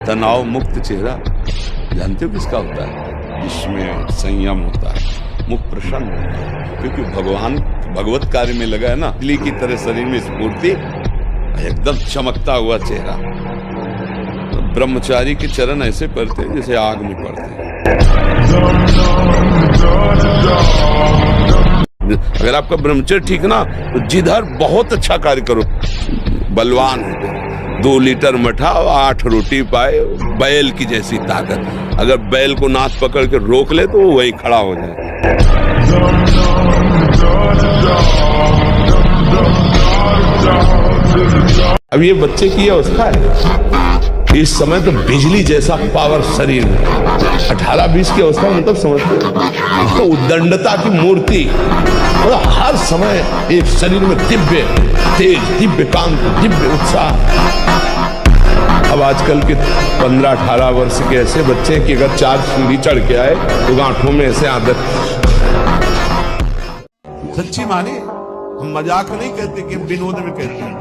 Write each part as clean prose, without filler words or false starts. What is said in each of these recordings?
तनाव मुक्त चेहरा जानते हो किसका होता है? जिसमें संयम होता है, मुख प्रसन्न होता है, क्योंकि भगवान भगवत कार्य में लगा है ना। बिजली की तरह शरीर में स्फूर्ति, एकदम चमकता हुआ चेहरा। तो ब्रह्मचारी के चरण ऐसे पड़ते हैं जैसे आग में पड़ते हैं। अगर आपका ब्रह्मचर्य ठीक ना तो जिधर बहुत अच्छा कार्य करो। बलवान हो 2 लीटर मठा और 8 रोटी पाए, बैल की जैसी ताकत। अगर बैल को नाथ पकड़ के रोक ले तो वो वही खड़ा हो जाए। अब ये बच्चे की अवस्था है, इस समय तो बिजली जैसा पावर शरीर में। 18-20 की अवस्था मतलब समझते हो तो उद्दंडता की मूर्ति, मतलब हर समय एक शरीर में दिव्य तेज, दिव्य कांति, दिव्य उत्साह। अब आजकल के 15-18 वर्ष के ऐसे बच्चे हैं कि अगर 4 सीढ़ी चढ़ के आए तो गांठों में ऐसे आदत। सच्ची माने, हम मजाक नहीं कहते कि विनोद में कहते हैं,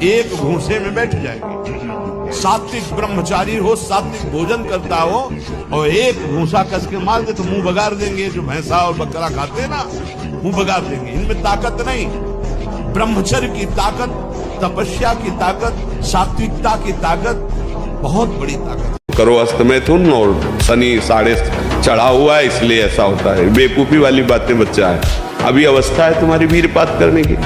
एक भूसे में बैठ जाएंगे। सात्विक ब्रह्मचारी हो, सात्विक भोजन करता हो और एक भूसा कस के मार दे तो मुंह बगाड़ देंगे। जो भैंसा और बकरा खाते हैं ना, मुंह बगाड़ देंगे। इनमें ताकत नहीं। ब्रह्मचर्य की ताकत, तपस्या की ताकत, सात्विकता की ताकत, बहुत बड़ी ताकत। करो अस्त मैथुन और शनि 6.5 चढ़ा हुआ है, इसलिए ऐसा होता है। बेवकूफी वाली बातें बच्चा है। अभी अवस्था है तुम्हारी वीरपात करने की।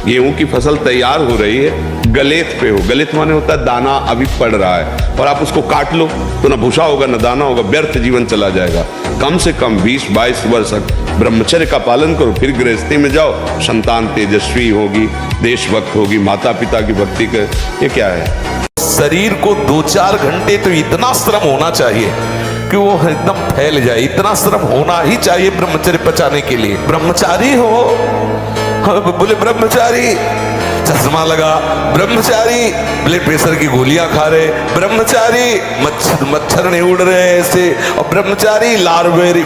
गेहूं की फसल तैयार हो रही है, गलेत पे हो। गलेत माने होता है दाना अभी पड़ रहा है और आप उसको काट लो तो ना भूसा होगा ना दाना होगा, व्यर्थ जीवन चला जाएगा। कम से कम 20-22 वर्ष ब्रह्मचर्य का पालन करो, फिर गृहस्थी में जाओ। संतान तेजस्वी होगी, देशभक्त होगी, माता पिता की भक्ति कर। ये क्या है? शरीर को 2-4 घंटे तो इतना श्रम होना चाहिए कि वो एकदम फैल जाए। इतना श्रम होना ही चाहिए ब्रह्मचर्य पचाने के लिए। ब्रह्मचारी हो, बोले ब्रह्मचारी चश्मा लगा, ब्रह्मचारी ब्लड प्रेशर की गोलियां खा रहे, ब्रह्मचारी मच्छर नहीं उड़ रहे ऐसे, और ब्रह्मचारी लारवेरी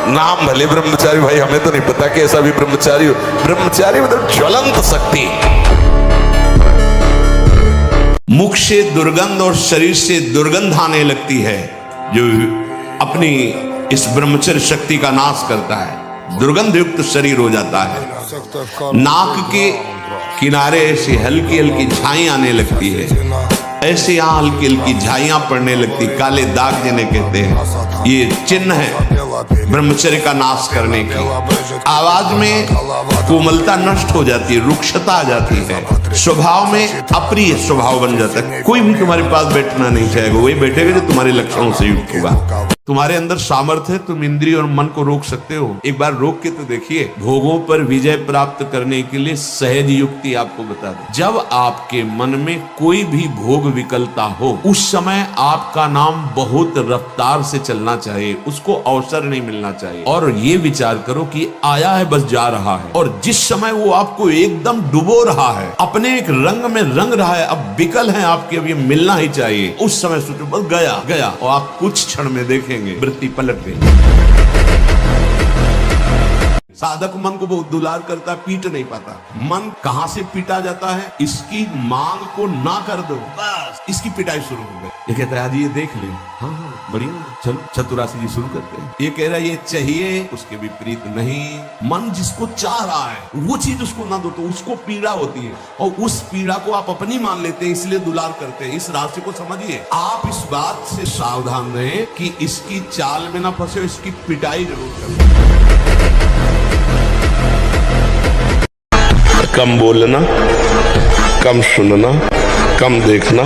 नाम भले ब्रह्मचारी, भाई हमें तो नहीं पता कि ऐसा भी ब्रह्मचारी हो। ब्रह्मचारी मतलब ज्वलंत शक्ति। मुख से दुर्गंध और शरीर से दुर्गंध आने लगती है, जो अपनी इस ब्रह्मचर्य शक्ति का नाश करता है। दुर्गंध युक्त शरीर हो जाता है। नाक के किनारे ऐसी हल्की हल्की झाई आने लगती है, ऐसे यहाँ हल्की हल्की झाइयां पड़ने लगती, काले दाग जिन्हें कहते हैं। ये चिन्ह है ब्रह्मचर्य का नाश करने की। आवाज में कोमलता नष्ट हो जाती है, रुक्षता आ जाती है, स्वभाव में अप्रिय स्वभाव बन जाता है। कोई भी तुम्हारे पास बैठना नहीं चाहेगा, वही बैठेगा जो तुम्हारे लक्षणों से युक्त होगा। तुम्हारे अंदर सामर्थ्य है, तुम इंद्रिय और मन को रोक सकते हो। एक बार रोक के तो देखिए। भोगों पर विजय प्राप्त करने के लिए सहज युक्ति आपको बता दे। जब आपके मन में कोई भी भोग विकलता हो, उस समय आपका नाम बहुत रफ्तार से चलना चाहिए, उसको अवसर नहीं मिलना चाहिए। और ये विचार करो कि आया है बस जा रहा है, और जिस समय वो आपको एकदम डुबो रहा है, अपने एक रंग में रंग रहा है, अब विकल है आपके, अब ये मिलना ही चाहिए, उस समय सोचो बस गया गया, और आप कुछ क्षण में देखें वृत्ति पलट गई। साधक मन को बहुत दुलार करता, पीट नहीं पाता। मन कहां से पीटा जाता है? इसकी मांग को ना कर दो, बस इसकी पिटाई शुरू हो गई। ये कहता है आज ये देख ले, हाँ बढ़िया, चलो चतुरासी जी शुरू करते हैं। ये कह रहा है ये चाहिए, उसके विपरीत नहीं। मन जिसको चाह रहा है वो चीज उसको ना दो तो उसको पीड़ा होती है, और उस पीड़ा को आप अपनी मान लेते हैं, इसलिए दुलार करते हैं। इस राशि को समझिए। आप इस बात से सावधान रहें कि इसकी चाल में ना फंसे, इसकी पिटाई जरूर करें। कम बोलना, कम सुनना, कम देखना,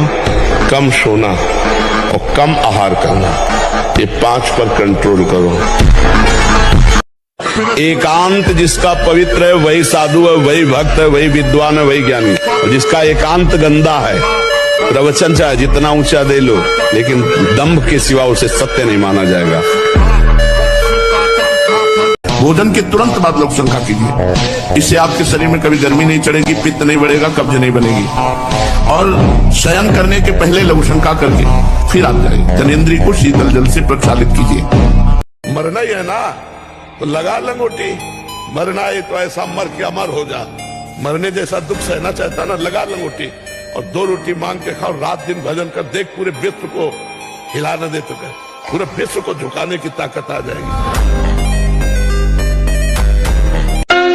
कम सोना और कम आहार करना, ये 5 पर कंट्रोल करो। एकांत जिसका पवित्र है वही साधु है, वही भक्त है, वही विद्वान है, वही ज्ञानी। और जिसका एकांत गंदा है, प्रवचन चाहे जितना ऊंचा दे लो, लेकिन दंभ के सिवा उसे सत्य नहीं माना जाएगा। भोजन के तुरंत बाद लोग शंका कीजिए, इससे आपके शरीर में कभी गर्मी नहीं चढ़ेगी, पित्त नहीं बढ़ेगा, कब्ज नहीं बनेगी। और शयन करने के पहले लघु शंका करके फिर आप जाइए, जनेंद्रिय को शीतल जल से प्रक्षालित कीजिए। मरना ही है ना तो लगा लंगोटी, मरना है तो ऐसा मर के अमर हो जा। मरने जैसा दुख सहना चाहता ना, लगा लंगोटी और 2 रोटी मांग के खाओ, रात दिन भजन कर, देख पूरे विश्व को हिला न दे तो कर, पूरे विश्व को झुकाने की ताकत आ जाएगी।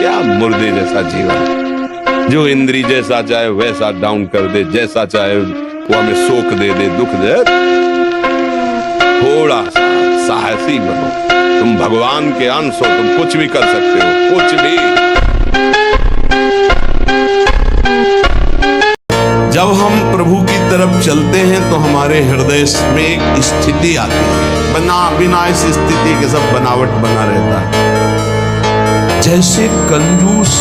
क्या मुर्दे जैसा जीवन, जो इंद्री जैसा चाहे वैसा डाउन कर दे, जैसा चाहे वो हमें सोख दे दे, दुख दे। थोड़ा सा साहसी बनो, तुम भगवान के अंश हो, तुम कुछ भी कर सकते हो, कुछ भी। जब हम प्रभु की तरफ चलते हैं तो हमारे हृदय में एक स्थिति आती है, बिना इस स्थिति के सब बनावट बना रहता है। जैसे कंजूस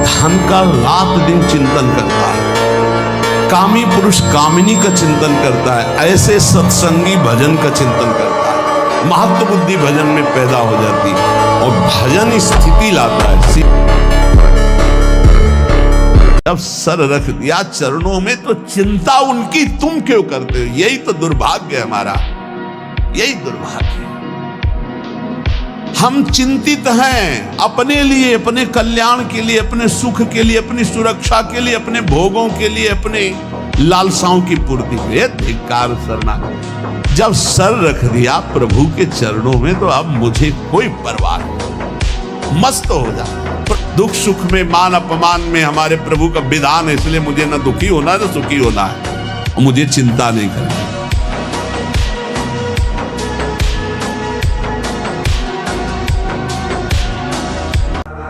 धन का रात दिन चिंतन करता है, कामी पुरुष कामिनी का चिंतन करता है, ऐसे सत्संगी भजन का चिंतन करता है, महत्व बुद्धि भजन में पैदा हो जाती है और भजन स्थिति लाता है। जब सर रख दिया चरणों में तो चिंता उनकी तुम क्यों करते हो? यही तो दुर्भाग्य है हमारा, यही दुर्भाग्य है। हम चिंतित हैं अपने लिए, अपने कल्याण के लिए, अपने सुख के लिए, अपनी सुरक्षा के लिए, अपने भोगों के लिए, अपने लालसाओं की पूर्ति के लिए। धिक्कार सरना, जब सर रख दिया प्रभु के चरणों में तो अब मुझे कोई परवाह नहीं, मस्त हो जा। दुख सुख में, मान अपमान में हमारे प्रभु का विधान है, इसलिए मुझे न दुखी होना है न सुखी होना है, मुझे चिंता नहीं करनी।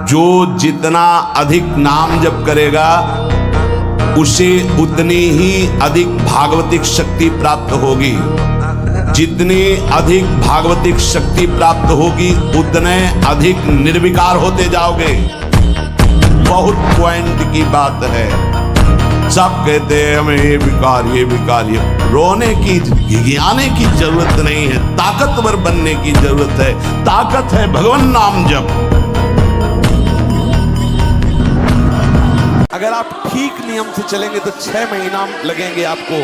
जो जितना अधिक नाम जप करेगा उसे उतनी ही अधिक भागवतिक शक्ति प्राप्त होगी। जितनी अधिक भागवतिक शक्ति प्राप्त होगी उतने अधिक निर्विकार होते जाओगे। बहुत पॉइंट की बात है। सब कहते हैं हमें ये विकार, ये रोने की, गिगियाने की जरूरत नहीं है, ताकतवर बनने की जरूरत है। ताकत है भगवान नाम जप। अगर आप ठीक नियम से चलेंगे तो 6 महीना लगेंगे आपको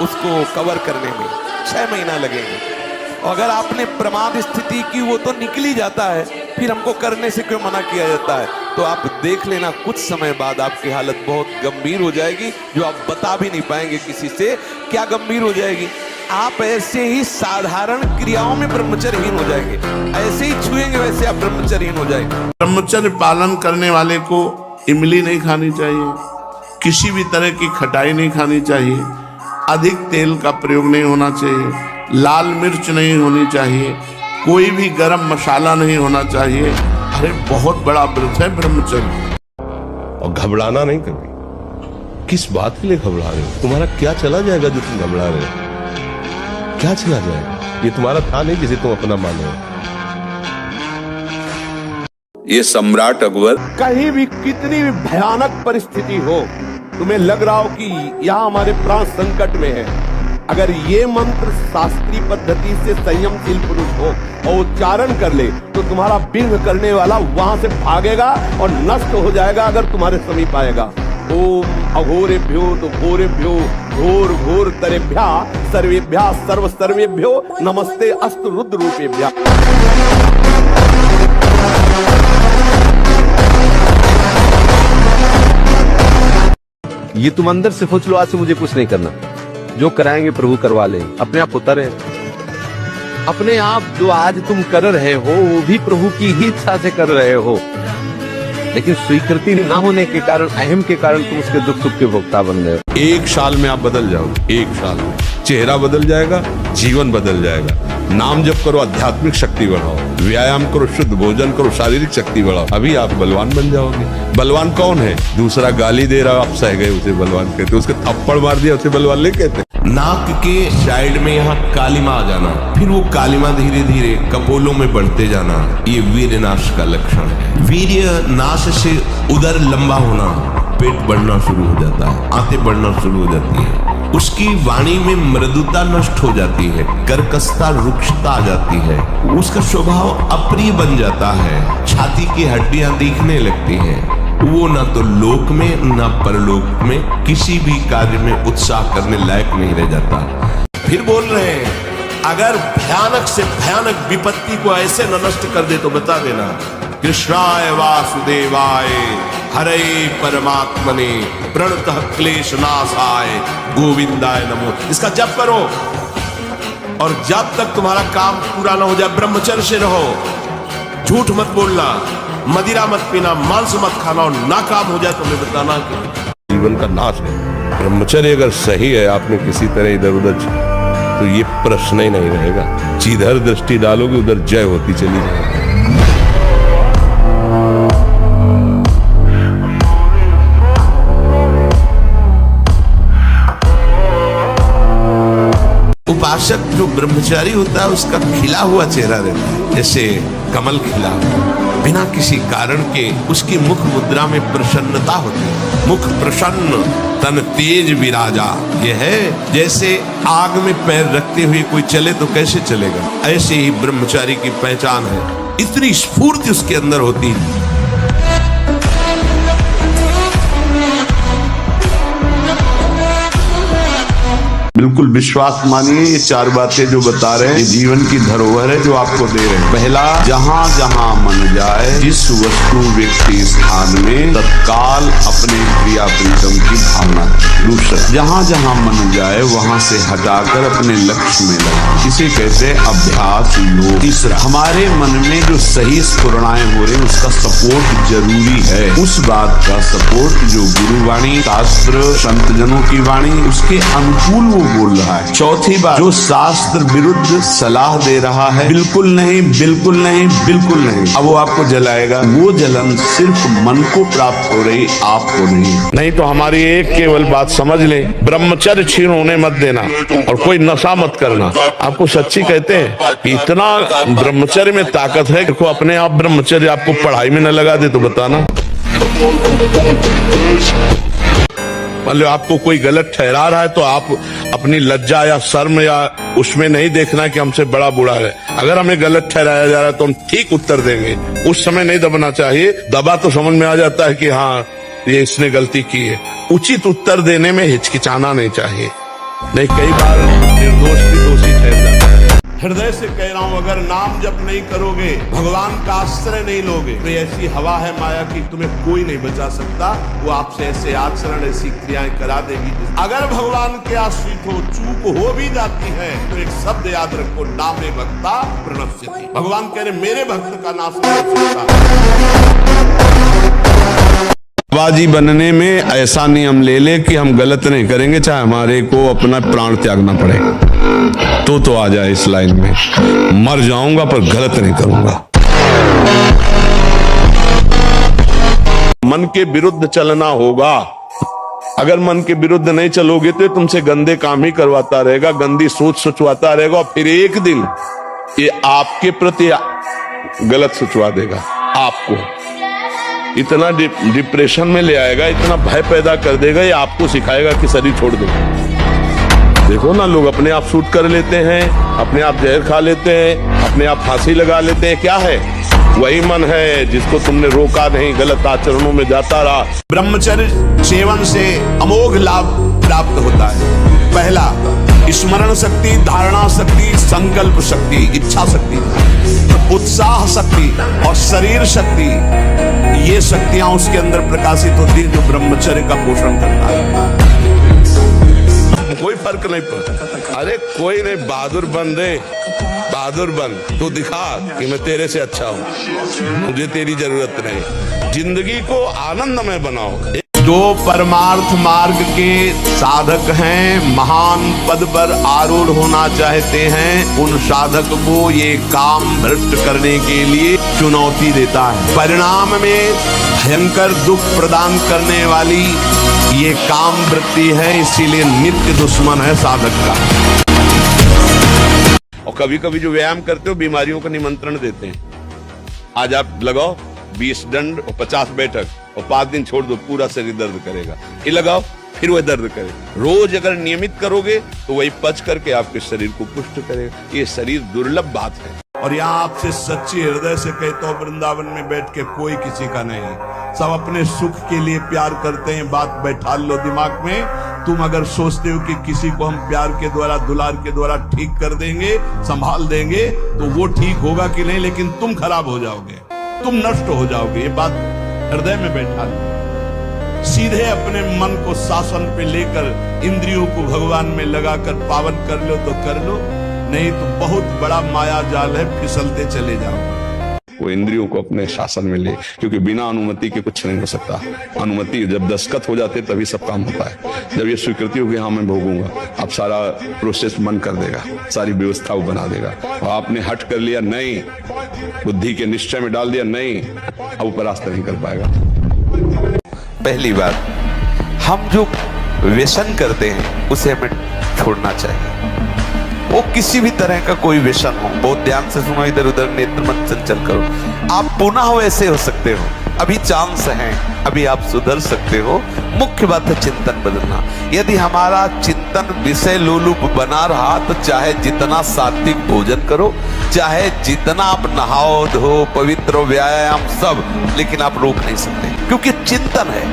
उसको कवर करने में, 6 महीना लगेंगे। और अगर आपने प्रमाद स्थिति की वो तो निकल ही जाता है, फिर हमको करने से क्यों मना किया जाता है? तो आप देख लेना कुछ समय बाद आपकी हालत बहुत गंभीर हो जाएगी, जो आप बता भी नहीं पाएंगे किसी से। क्या गंभीर हो जाएगी? आप ऐसे ही साधारण क्रियाओं में ब्रह्मचर्यहीन हो जाएंगे, ऐसे ही छुएंगे वैसे आप ब्रह्मचर्यहीन हो जाएंगे। ब्रह्मचर्य पालन करने वाले को इमली नहीं खानी चाहिए, किसी भी तरह की खटाई नहीं खानी चाहिए, अधिक तेल का प्रयोग नहीं होना चाहिए, लाल मिर्च नहीं होनी चाहिए, कोई भी गरम मसाला नहीं होना चाहिए। अरे बहुत बड़ा व्रत है ब्रह्मचर्य। और घबराना नहीं कभी। किस बात के लिए घबरा रहे हो? तुम्हारा क्या चला जाएगा जो तुम घबरा रहे हो? क्या चला जाएगा? ये तुम्हारा था नहीं जिसे तुम अपना मानो। ये सम्राट अकबर, कहीं भी कितनी भी भयानक परिस्थिति हो, तुम्हें लग रहा हो कि यहाँ हमारे प्राण संकट में है, अगर ये मंत्र शास्त्रीय पद्धति से संयमशील पुरुष हो और उच्चारण कर ले तो तुम्हारा विघ्न करने वाला वहां से भागेगा और नष्ट हो जाएगा अगर तुम्हारे समीप आएगा। ओम अघोरेभ्यो तो घोरेभ्यो घोर घोर तरेभ्या सर्वेभ्या सर्व सर्वेभ्यो नमस्ते अस्तु रुद्र रूपेभ्या। ये तुम अंदर से सोच लो, आज से मुझे कुछ नहीं करना, जो कराएंगे प्रभु करवा ले, अपने आप होता रहे। अपने आप जो आज तुम कर रहे हो वो भी प्रभु की ही इच्छा से कर रहे हो, लेकिन स्वीकृति न होने के कारण, अहम के कारण तुम उसके दुख सुख के भोक्ता बन गए हो। 1 साल में आप बदल जाओगे। 1 साल में चेहरा बदल जाएगा, जीवन बदल जाएगा। नाम जप करो, आध्यात्मिक शक्ति बढ़ाओ, व्यायाम करो, शुद्ध भोजन करो, शारीरिक शक्ति बढ़ाओ, अभी आप बलवान बन जाओगे। बलवान कौन है? दूसरा गाली दे रहा, आप सह गए, उसे बलवान कहते। उसके थप्पड़ मार दिया, उसे बलवान नहीं कहते। नाक के साइड में यहाँ कालिमा आ जाना, फिर वो कालिमा धीरे धीरे कपोलों में बढ़ते जाना, ये वीर्य नाश का लक्षण है। वीर्य नाश से उदर लंबा होना, पेट बढ़ना शुरू हो जाता है, आंतें बढ़ना शुरू हो जाती है, उसकी वाणी में मृदुता नष्ट हो जाती है, कर्कशता रुक्षता आ जाती है, उसका स्वभाव अप्रिय बन जाता है, छाती की हड्डियां दिखने लगती हैं। वो ना तो लोक में ना परलोक में किसी भी कार्य में उत्साह करने लायक नहीं रह जाता। फिर बोल रहे हैं, अगर भयानक से भयानक विपत्ति को ऐसे न नष्ट कर दे तो बता देना, कृष्णाय वासुदेवाय हरे परमात्मने प्रणतः क्लेश नाशाय गोविंदाय नमो। इसका जप करो और जब तक तुम्हारा काम पूरा ना हो जाए ब्रह्मचर्य से रहो। झूठ मत बोलना, मदिरा मत पीना, मांस मत खाना, और ना काम हो जाए तो हमें बताना कि जीवन का नाश है। ब्रह्मचर्य अगर सही है, आपने किसी तरह इधर उधर तो ये प्रश्न ही नहीं रहेगा। जिधर दृष्टि डालोगे उधर जय होती चली जाएगी। उपासक जो ब्रह्मचारी होता है उसका खिला हुआ चेहरा रहता है, जैसे कमल खिला, बिना किसी कारण के उसकी मुख मुद्रा में प्रसन्नता होती है। मुख प्रसन्न तन तेज विराजा, यह है जैसे आग में पैर रखते हुए कोई चले तो कैसे चलेगा, ऐसे ही ब्रह्मचारी की पहचान है। इतनी स्फूर्ति उसके अंदर होती है। बिल्कुल विश्वास मानिए, ये चार बातें जो बता रहे हैं ये जीवन की धरोहर है जो आपको दे रहे हैं। पहला, जहां जहां मन जाए जिस वस्तु व्यक्ति स्थान में तत्काल अपने क्रिया प्रीतम की भावना। दूसरा, जहां जहां मन जाए वहां से हटाकर अपने लक्ष्य में लगा, इसे कहते हैं अभ्यास योग। तीसरा, हमारे मन में जो सही स्फुरणाएं हो रही हैं उसका सपोर्ट जरूरी है, उस बात का सपोर्ट जो गुरुवाणी, शास्त्र, संत जनों की वाणी उसके अनुकूल वो बोल रहा है। चौथी बात, जो शास्त्र विरुद्ध सलाह दे रहा है, बिल्कुल नहीं, बिल्कुल नहीं, बिल्कुल नहीं, अब वो आपको जलाएगा। वो जलन सिर्फ मन को प्राप्त हो रही, आपको नहीं तो हमारी एक केवल बात समझ ले, ब्रह्मचर्य छीन होने मत देना और कोई नशा मत करना। आपको सच्ची कहते हैं कि इतना ब्रह्मचर्य में ताकत है कि अपने आप ब्रह्मचर्य आपको पढ़ाई में न लगा दे तो बताना। मतलब आपको कोई गलत ठहरा रहा है तो आप अपनी लज्जा या शर्म या उसमें नहीं देखना कि हमसे बड़ा बूढ़ा है। अगर हमें गलत ठहराया जा रहा है तो हम ठीक उत्तर देंगे, उस समय नहीं दबना चाहिए। दबा तो समझ में आ जाता है कि हाँ ये इसने गलती की है। उचित उत्तर देने में हिचकिचाना नहीं चाहिए, नहीं कई बार निर्दोष भी दोषी ठहर जाता है। हृदय से कह रहा हूं, अगर नाम जप नहीं करोगे, भगवान का आश्रय नहीं लोगे, तो ऐसी हवा है माया की तुम्हें कोई नहीं बचा सकता। वो आपसे ऐसे आचरण, ऐसी क्रियाएं करा देगी। अगर भगवान के आश्रित हो, चूक हो भी जाती है तो एक शब्द याद रखो, नामे भक्ता प्रणश्यति। भगवान कह रहे मेरे भक्त का नाश नहीं हो सकता। बाजी बनने में ऐसा नियम ले ले कि हम गलत नहीं करेंगे, चाहे हमारे को अपना प्राण त्यागना पड़े। तो आ जाए इस लाइन में, मर जाऊंगा पर गलत नहीं करूंगा। मन के विरुद्ध चलना होगा। अगर मन के विरुद्ध नहीं चलोगे तो तुमसे गंदे काम ही करवाता रहेगा, गंदी सोच सोचवाता रहेगा, और फिर एक दिन ये आपके प्रति गलत सोचवा देगा। आपको इतना डिप्रेशन में ले आएगा, इतना भय पैदा कर देगा, ये आपको सिखाएगा कि शरीर छोड़ दो। देखो ना, लोग अपने आप शूट कर लेते हैं, अपने आप जहर खा लेते हैं, अपने आप फांसी लगा लेते हैं। क्या है? वही मन है जिसको तुमने रोका नहीं, गलत आचरणों में जाता रहा। ब्रह्मचर्य सेवन से अमोघ लाभ प्राप्त होता है। पहला, स्मरण शक्ति, धारणा शक्ति, संकल्प शक्ति, इच्छा शक्ति, उत्साह शक्ति और शरीर शक्ति, ये शक्तियां उसके अंदर प्रकाशित होती है जो ब्रह्मचर्य का पोषण करता है। कोई फर्क नहीं पड़ता। अरे कोई नहीं, बहादुर बन रे, बहादुर बन, तू दिखा कि मैं तेरे से अच्छा हूं, मुझे तेरी जरूरत नहीं। जिंदगी को आनंदमय बनाओ। जो परमार्थ मार्ग के साधक हैं, महान पद पर आरूढ़ होना चाहते हैं, उन साधक को ये काम भ्रष्ट करने के लिए चुनौती देता है। परिणाम में भयंकर दुख प्रदान करने वाली ये काम वृत्ति है, इसीलिए नित्य दुश्मन है साधक का। और कभी कभी जो व्यायाम करते हो बीमारियों का निमंत्रण देते हैं। आज आप लगाओ 20 दंड और 50 बैठक और 5 दिन छोड़ दो, पूरा शरीर दर्द करेगा। ये लगाओ, फिर वह दर्द करे। रोज अगर नियमित करोगे तो वही पच करके आपके शरीर को पुष्ट करेगा। ये शरीर दुर्लभ बात है। और यहाँ आपसे सच्ची हृदय से कहता हूँ, वृंदावन में बैठ के कोई किसी का नहीं, सब अपने सुख के लिए प्यार करते हैं। बात बैठा लो दिमाग में। तुम अगर सोचते हो कि किसी को हम प्यार के द्वारा, दुलार के द्वारा ठीक कर देंगे, संभाल देंगे, तो वो ठीक होगा कि नहीं, लेकिन तुम खराब हो जाओगे। तुम नष्ट हो जाओगे। ये बात हृदय में बैठा लो। सीधे अपने मन को शासन पे लेकर इंद्रियों को भगवान में लगाकर पावन कर लो तो कर लो, नहीं तो बहुत बड़ा माया जाल है, फिसलते चले जाओ। वो इंद्रियों को अपने शासन में ले, क्योंकि बिना अनुमति के कुछ नहीं हो सकता। अनुमति जब दस्तखत हो जाते तभी सब काम होता है। जब ये स्वीकृति होगी हाँ मैं भोगूंगा, अब सारा प्रोसेस मन कर देगा, सारी व्यवस्था वो बना देगा। और आपने हट कर लिया नहीं, बुद्धि के निश्चय में डाल दिया नहीं, अब वो परास्त नहीं कर पाएगा। पहली बात, हम जो व्यसन करते हैं उसे हमें छोड़ना चाहिए। वो किसी भी तरह का कोई व्यसन हो, बहुत ध्यान से सुनो, इधर उधर नेत्र मत चंचल करो। आप पुनः वैसे हो सकते हो, अभी चांस है, अभी आप सुधर सकते हो। मुख्य बात है चिंतन बदलना। यदि हमारा चिंतन विषय लोलुप बना रहा तो चाहे जितना सात्विक भोजन करो, चाहे जितना आप नहाओ धो पवित्र हो, व्यायाम सब, लेकिन आप रोक नहीं सकते, क्योंकि चिंतन है।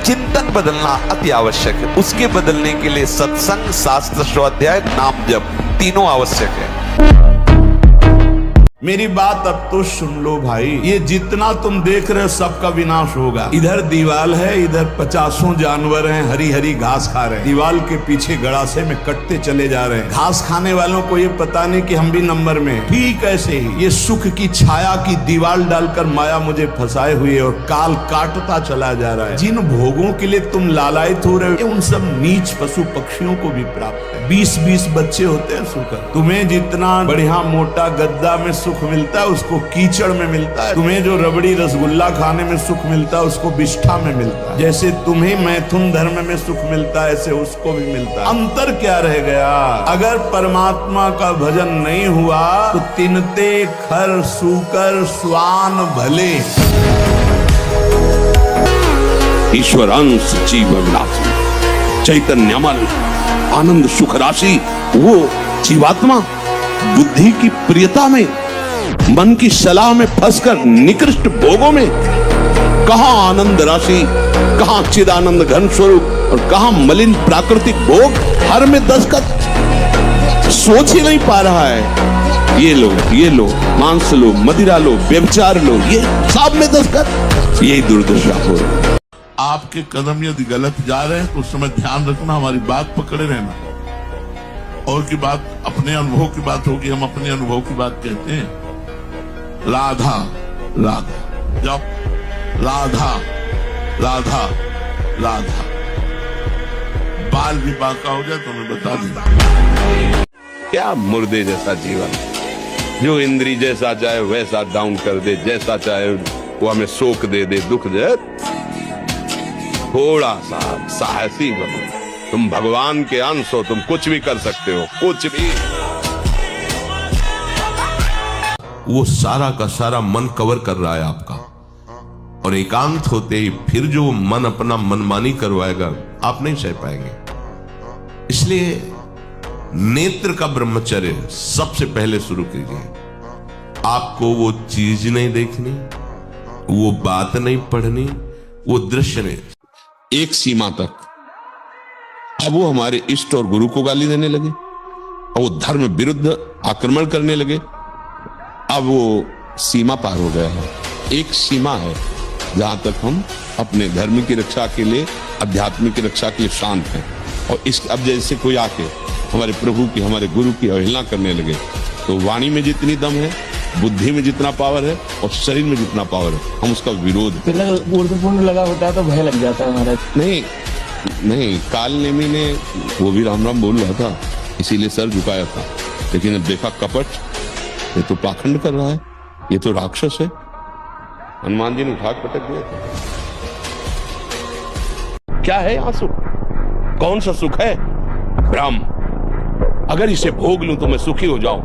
चिंतन बदलना अति आवश्यक है। उसके बदलने के लिए सत्संग, शास्त्र स्वाध्याय, नाम जप तीनों आवश्यक है। मेरी बात अब तो सुन लो भाई, ये जितना तुम देख रहे हो सबका विनाश होगा। इधर दीवाल है, इधर 50 जानवर हैं, हरी हरी घास खा रहे हैं। दीवाल के पीछे गड़ासे में कटते चले जा रहे हैं। घास खाने वालों को ये पता नहीं कि हम भी नंबर में हैं। ठीक ऐसे ही ये सुख की छाया की दीवाल डालकर माया मुझे फंसाए हुए और काल काटता चला जा रहा है। जिन भोगों के लिए तुम लालायित हो रहे हो, उन सब नीच पशु पक्षियों को भी प्राप्त है। 20-20 बच्चे होते हैं सुख। तुम्हें जितना बढ़िया मोटा गद्दा में सुख मिलता है उसको कीचड़ में मिलता है। तुम्हें जो रबड़ी रसगुल्ला खाने में सुख मिलता है उसको बिष्ठा में मिलता है। जैसे तुम्हें मैथुन धर्म में सुख मिलता है ऐसे उसको भी मिलता है। अंतर क्या रह गया? अगर परमात्मा का भजन नहीं हुआ तो तिनते खर सूकर स्वान भले। ईश्वर अंश जीव अविनाशी, चैतन्यमल आनंद सुख राशि, वो जीवात्मा बुद्धि की प्रियता में, मन की सलाह में फंसकर निकृष्ट भोगों में, कहां आनंद राशि, कहां चिदानंद घन स्वरूप और कहां मलिन प्राकृतिक भोग, हर में दस्तखत, सोच ही नहीं पा रहा है। ये लो मांस लो, मदिरा लो, व्यभिचार लो, ये सब में दस्तखत। यही दुर्दशा हो रही है। आपके कदम यदि गलत जा रहे हैं तो उस समय ध्यान रखना, हमारी बात पकड़े रहना। और की बात अपने अनुभव की बात होगी, हम अपने अनुभव की बात कहते हैं। राधा राधा जाओ, राधा राधा राधा। बाल भी बाका हो जाए तो मैं बता दूं। क्या मुर्दे जैसा जीवन, जो इंद्री जैसा चाहे वैसा डाउन कर दे, जैसा चाहे वो हमें शोक दे दे, दुख दे। थोड़ा सा साहसी बनो, तुम भगवान के अंश हो, तुम कुछ भी कर सकते हो, कुछ भी। वो सारा का सारा मन कवर कर रहा है आपका, और एकांत होते ही फिर जो मन अपना मनमानी करवाएगा आप नहीं सह पाएंगे। इसलिए नेत्र का ब्रह्मचर्य सबसे पहले शुरू कीजिए। आपको वो चीज नहीं देखनी, वो बात नहीं पढ़नी, वो दृश्य नहीं। एक सीमा तक। अब वो हमारे इष्ट और गुरु को गाली देने लगे, और वो धर्म विरुद्ध आक्रमण करने लगे। अब वो सीमा पार हो गया है। एक सीमा है जहां तक हम अपने धर्म की रक्षा के लिए, अध्यात्म की रक्षा के लिए शांत हैं। और इस अब जैसे कोई आके हमारे प्रभु की, हमारे गुरु की अवहेलना करने लगे, तो वाणी में जितनी दम है, बुद्धि में जितना पावर है और शरीर में जितना पावर है, हम उसका विरोध। गुरुत्वपूर्ण लगा होता है तो भय लग जाता है महाराज। नहीं, काल नेमी ने वो भी राम राम बोल रहा था, इसीलिए सर झुकाया था। लेकिन अब देखा कपट, ये तो पाखंड कर रहा है, ये तो राक्षस है। हनुमान जी ने उठा पटक दिया था। क्या है यहाँ सुख? कौन सा सुख है? ब्रह्म। अगर इसे भोग लूं तो मैं सुखी हो जाऊं।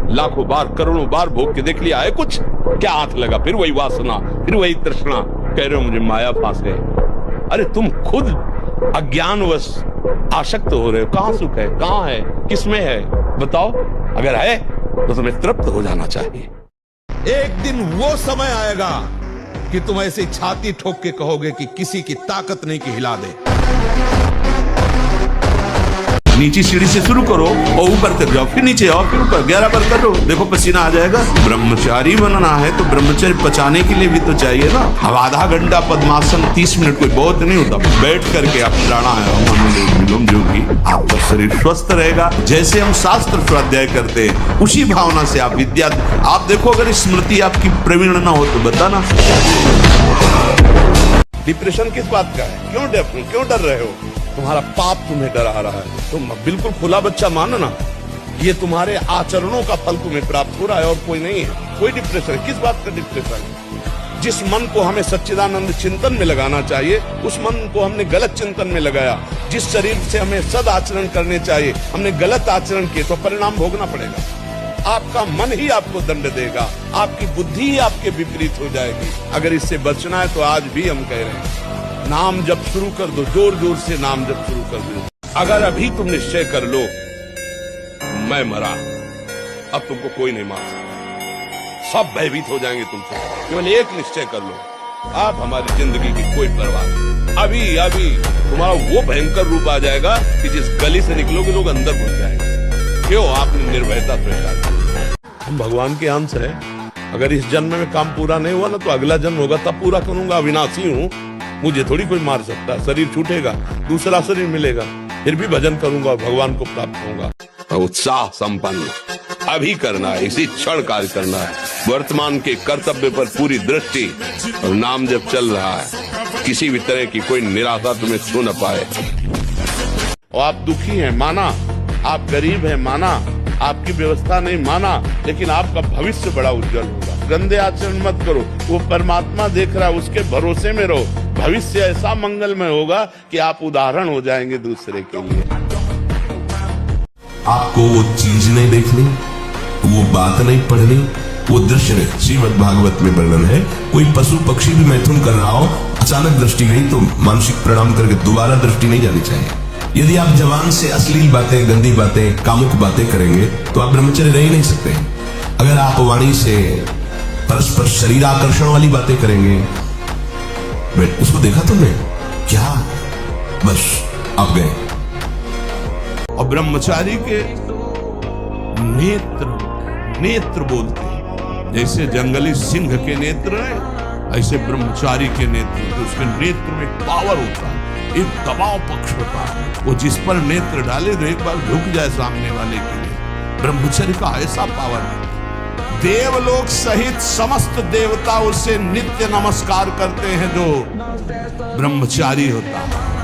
लाखों बार, करोड़ों बार भोग के देख लिया है कुछ? क्या हाथ लगा? फिर वही वासना, फिर वही तृष्णा। कह रहे हो मुझे माया फांस गए। अरे तुम खुद अज्ञानवश आसक्त हो रहे हो। कहां सुख है? कहां है? किसमें है? बताओ। अगर है तो तुम्हें तृप्त हो जाना चाहिए। एक दिन वो समय आएगा कि तुम ऐसे छाती ठोक के कहोगे कि किसी की ताकत नहीं कि हिला दे। नीचे सीढ़ी से शुरू करो और ऊपर तक जाओ, फिर नीचे आओ, फिर ऊपर 11 बार करो, देखो पसीना आ जाएगा। ब्रह्मचारी बनना है तो ब्रह्मचर्य पचाने के लिए भी तो चाहिए ना। अब आधा घंटा पद्मासन 30 मिनट कोई बहुत नहीं होता। बैठ करके आप प्राणायाम अनुलोम विलोम जो भी, आपका शरीर स्वस्थ रहेगा। जैसे हम शास्त्र स्वाध्याय करते हैं उसी भावना से आप विद्या, आप देखो अगर स्मृति आपकी प्रवीण ना हो तो बताना। डिप्रेशन किस बात का है? क्यों डर रहे हो? तुम्हारा पाप तुम्हें डरा रहा है। तुम बिल्कुल खुला बच्चा मानो ना, ये तुम्हारे आचरणों का फल तुम्हें प्राप्त हो रहा है और कोई नहीं है। कोई डिप्रेशन है? किस बात का डिप्रेशन है? जिस मन को हमें सच्चिदानंद चिंतन में लगाना चाहिए उस मन को हमने गलत चिंतन में लगाया। जिस शरीर से हमें सद आचरण करने चाहिए हमने गलत आचरण किए तो परिणाम भोगना पड़ेगा। आपका मन ही आपको दंड देगा, आपकी बुद्धि ही आपके विपरीत हो जाएगी। अगर इससे बचना है तो आज भी हम कह रहे हैं नाम जप शुरू कर दो, जोर जोर से नाम जप शुरू कर दो। अगर अभी तुम निश्चय कर लो मैं मरा, अब तुमको कोई नहीं मार सकता, सब भयभीत हो जाएंगे तुमसे। केवल एक निश्चय कर लो, आप हमारी जिंदगी की कोई परवाह नहीं। अभी अभी तुम्हारा वो भयंकर रूप आ जाएगा कि जिस गली से निकलोगे लोग अंदर घुस जाएंगे। क्यों? आपने निर्भयता स्वीकार। हम भगवान के अंश है। अगर इस जन्म में काम पूरा नहीं हुआ ना तो अगला जन्म होगा तब पूरा करूंगा। अविनाशी हूँ, मुझे थोड़ी कोई मार सकता। शरीर छूटेगा, दूसरा शरीर मिलेगा, फिर भी भजन करूंगा और भगवान को प्राप्त होगा। उत्साह संपन्न अभी करना है, इसी क्षण कार्य करना है। वर्तमान के कर्तव्य पर पूरी दृष्टि और नाम जब चल रहा है, किसी भी तरह की कोई निराशा तुम्हें छू न पाए। और आप दुखी हैं माना, आप गरीब हैं माना, आपकी व्यवस्था नहीं माना, लेकिन आपका भविष्य बड़ा उज्जवल होगा। गंदे आचरण मत करो, वो परमात्मा देख रहा है, उसके भरोसे में रहो। भविष्य ऐसा मंगलमय होगा कि आप उदाहरण हो जाएंगे दूसरे के लिए। आपको वो चीज नहीं देखनी, वो बात नहीं पढ़नी, वो दृश्य नहीं। श्रीमद् भागवत में वर्णन है, कोई पशु पक्षी भी मैथुन कर रहा हो, अचानक दृष्टि गई तो मानसिक प्रणाम करके दोबारा दृष्टि नहीं जानी चाहिए। यदि आप जवान से अश्लील बातें, गंदी बातें, कामुक बातें करेंगे तो आप ब्रह्मचर्य रह ही नहीं सकते। अगर आप वाणी से परस्पर शरीर आकर्षण वाली बातें करेंगे, उसको देखा तुमने क्या, बस आप गए। और ब्रह्मचारी के नेत्र बोलते हैं, जैसे जंगली सिंह के नेत्र है ऐसे ब्रह्मचारी के नेत्र, तो उसके नेत्र में पावर होता है, एक दबाव पक्ष होता है। वो जिस पर नेत्र डाले तो एक बार झुक जाए सामने वाले के लिए। ब्रह्मचर्य का ऐसा पावर है, देवलोक सहित समस्त देवता उसे नित्य नमस्कार करते हैं जो ब्रह्मचारी होता है।